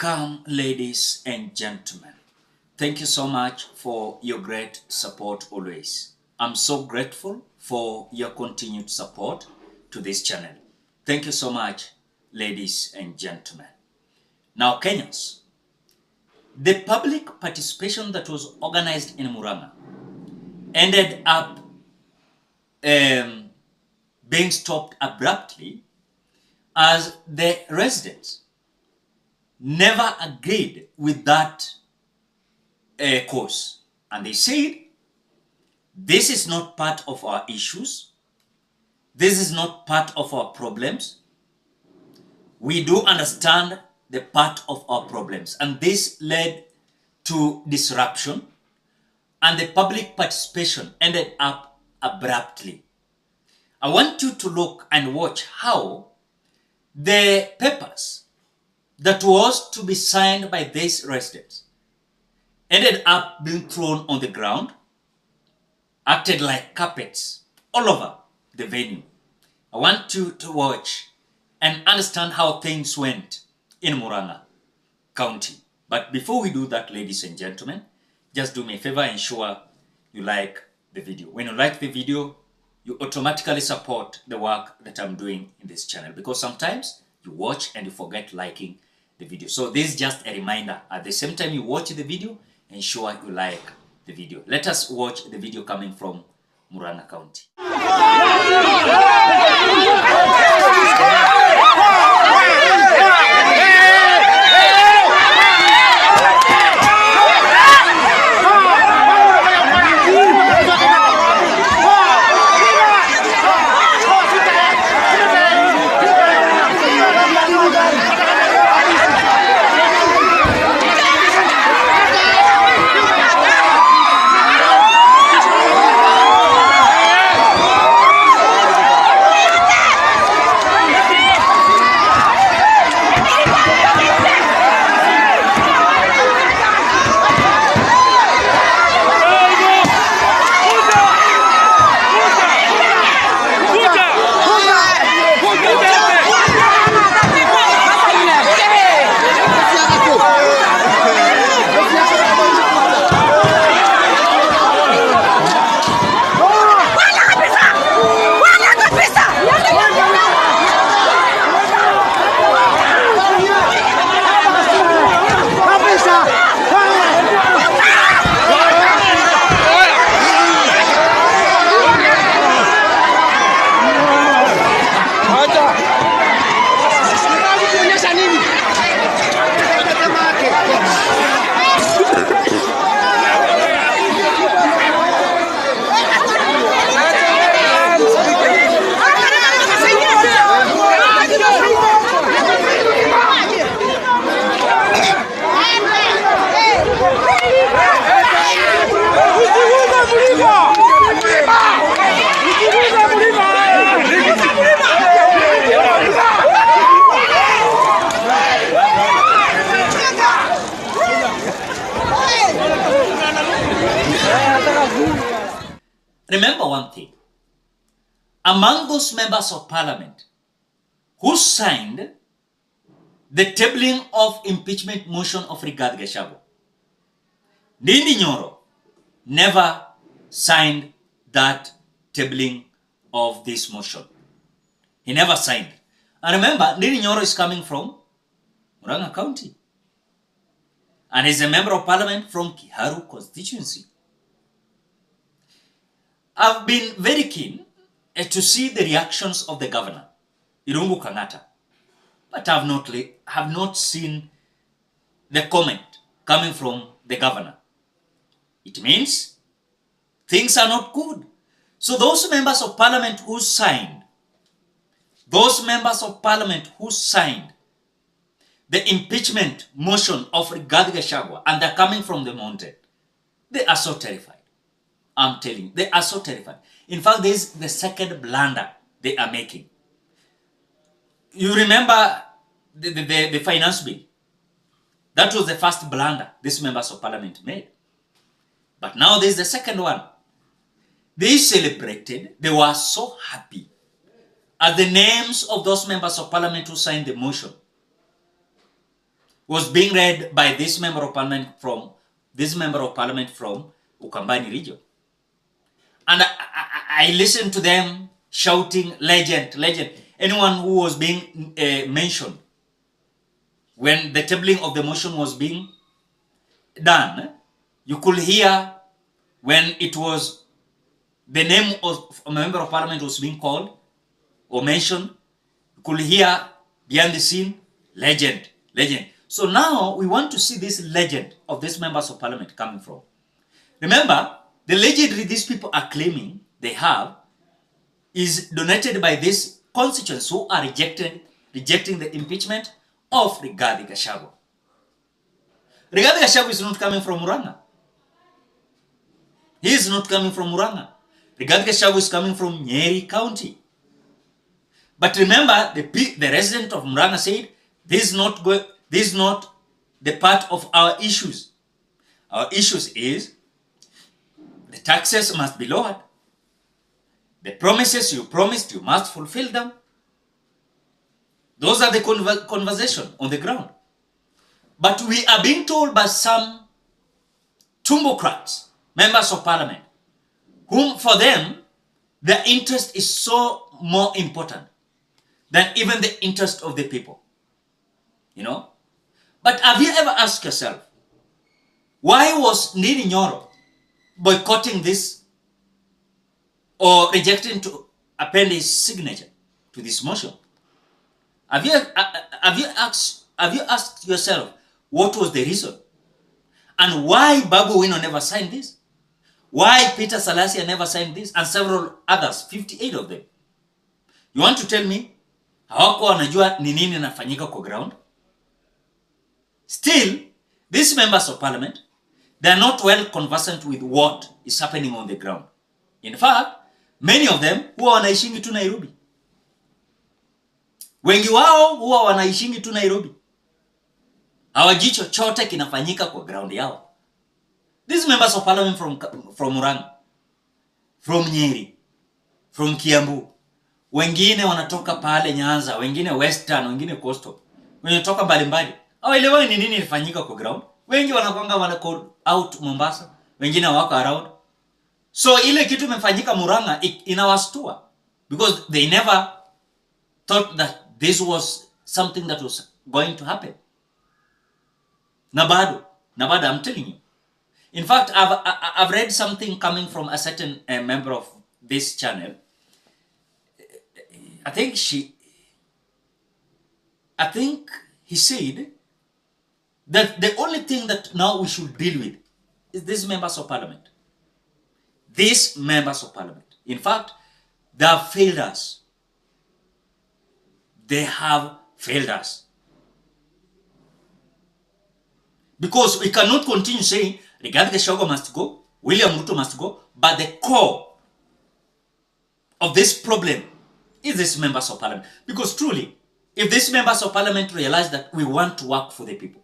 Welcome, ladies and gentlemen. Thank you so much for your great support always. I'm so grateful for your continued support to this channel. Thank you so much, ladies and gentlemen. Now, Kenyans, the public participation that was organized in Murang'a ended up being stopped abruptly as the residents never agreed with that course. And they said, this is not part of our issues. This is not part of our problems. We do understand the part of our problems. And this led to disruption. And the public participation ended up abruptly. I want you to look and watch how the papers that was to be signed by these residents ended up being thrown on the ground, acted like carpets all over the venue. I want you to watch and understand how things went in Murang'a County. But before we do that, ladies and gentlemen, just do me a favor, ensure you like the video. When you like the video, you automatically support the work that I'm doing in this channel, because sometimes you watch and you forget liking the video. So this is just a reminder. At the same time you watch the video, ensure you like the video. Let us watch the video coming from Murang'a County. Remember one thing. Among those members of parliament who signed the tabling of impeachment motion of Rigathi Gachagua, Ndindi Nyoro never signed that tabling of this motion. He never signed. And remember, Ndindi Nyoro is coming from Murang'a County. And is a member of parliament from Kiharu constituency. I've been very keen to see the reactions of the governor, Irungu Kang'ata, but have not seen the comment coming from the governor. It means things are not good. So those members of parliament who signed the impeachment motion of Rigathi Gachagua, and they're coming from the mountain, they are so terrified. I'm telling you, they are so terrified. In fact, this is the second blunder they are making. You remember the finance bill? That was the first blunder these members of parliament made. But now this is the second one. They celebrated, they were so happy at the names of those members of parliament who signed the motion was being read by this member of parliament from Ukambani region. And I listened to them shouting, legend, legend. Anyone who was being mentioned when the tabling of the motion was being done, you could hear when it was the name of a member of parliament was being called or mentioned, you could hear behind the scene, legend, legend. So now we want to see this legend of these members of parliament coming from. Remember, the legendary these people are claiming they have is donated by these constituents who are rejecting the impeachment of Rigathi Gachagua. Rigathi Gachagua is not coming from Murang'a. He is not coming from Murang'a. Rigathi Gachagua is coming from Nyeri County. But remember, the resident of Murang'a said, this is not the part of our issues. Our issues is the taxes must be lowered. The promises you promised, you must fulfill them. Those are the conversation on the ground. But we are being told by some tumbocrats, members of parliament, whom for them, their interest is so more important than even the interest of the people. You know? But have you ever asked yourself, why was Ndini Nyoro boycotting this or rejecting to append his signature to this motion? Have you asked yourself what was the reason? And why Babu Wino never signed this? Why Peter Salasia never signed this? And several others, 58 of them. You want to tell me hawako wanajua ni nini inafanyika kwa ground? Still, these members of parliament, they are not well conversant with what is happening on the ground. In fact, many of them huwa wanaishingi tu Nairobi. Wengi wao huwa wanaishingi tu Nairobi. Hawajui chochote kinafanyika kwa ground yao. These members of parliament from Murang'a, from Nyeri, from Kiambu, wengine wanatoka pale Nyanza, wengine Western, wengine Coastal, wengine toka mbalimbali. Hawaelewi ni nini ilifanyika kwa ground. Wengi wanakwanga wanako out Mombasa, wengine wako around. So ile kitu imefanyika Murang'a inawastua because they never thought that this was something that was going to happen. Nabado, I'm telling you. In fact, I've read something coming from a certain member of this channel. I think he said that the only thing that now we should deal with is these members of parliament. These members of parliament. In fact, they have failed us. They have failed us. Because we cannot continue saying, Rigathi Gachagua must go, William Ruto must go, but the core of this problem is these members of parliament. Because truly, if these members of parliament realize that we want to work for the people,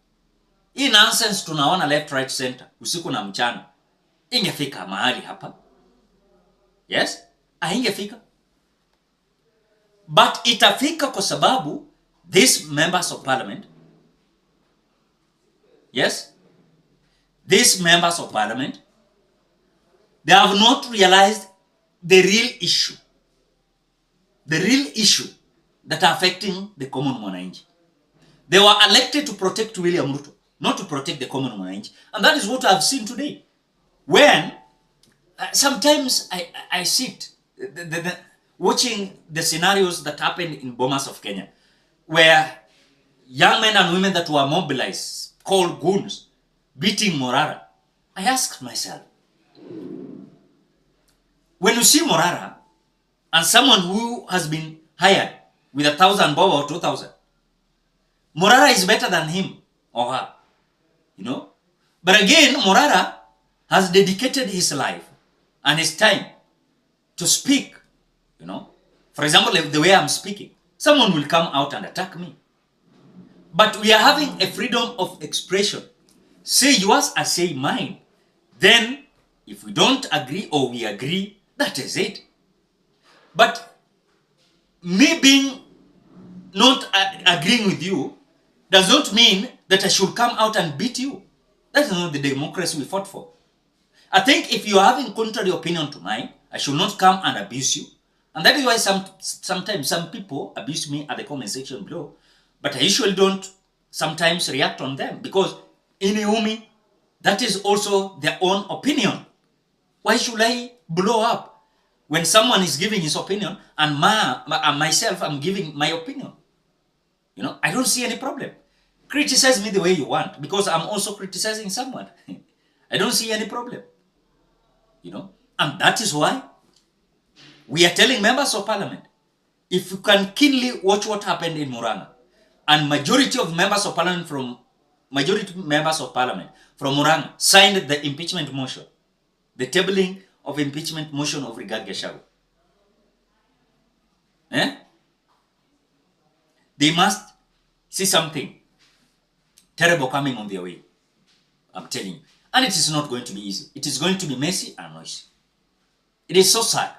hii nonsense tunaona left, right, center, usiku na mchana, ingefika mahali hapa. Yes? Haingefika. But itafika kwa sababu these members of parliament, yes, these members of parliament, they have not realized the real issue that are affecting the common mwananchi. They were elected to protect William Ruto, not to protect the common mwananchi. And that is what I've seen today. When sometimes I sit watching the scenarios that happened in Bomas of Kenya, where young men and women that were mobilized, called goons, beating Morara. I asked myself, when you see Morara and someone who has been hired with 1,000 bob or 2,000, Morara is better than him or her, you know. But again, Morara has dedicated his life and his time to speak, you know. For example, the way I'm speaking, someone will come out and attack me. But we are having a freedom of expression. Say yours, I say mine. Then, if we don't agree or we agree, that is it. But me being not agreeing with you does not mean that I should come out and beat you. That is not the democracy we fought for. I think if you are having contrary opinion to mine, I should not come and abuse you. And that is why sometimes some people abuse me at the comment section below. But I usually don't sometimes react on them, because in Umi, that is also their own opinion. Why should I blow up when someone is giving his opinion and myself, I'm giving my opinion? You know, I don't see any problem. Criticize me the way you want, because I'm also criticizing someone. I don't see any problem. You know, and that is why we are telling members of parliament, if you can keenly watch what happened in Murang'a, and majority members of parliament from Murang'a signed the impeachment motion, the tabling of impeachment motion of Rigathi Gachagua. They must see something terrible coming on their way. I'm telling you. And it is not going to be easy. It is going to be messy and noisy. It is so sad,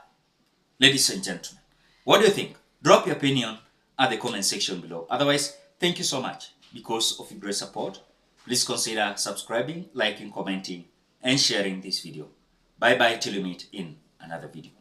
ladies and gentlemen. What do you think? Drop your opinion at the comment section below. Otherwise, thank you so much because of your great support. Please consider subscribing, liking, commenting, and sharing this video. Bye-bye till we meet in another video.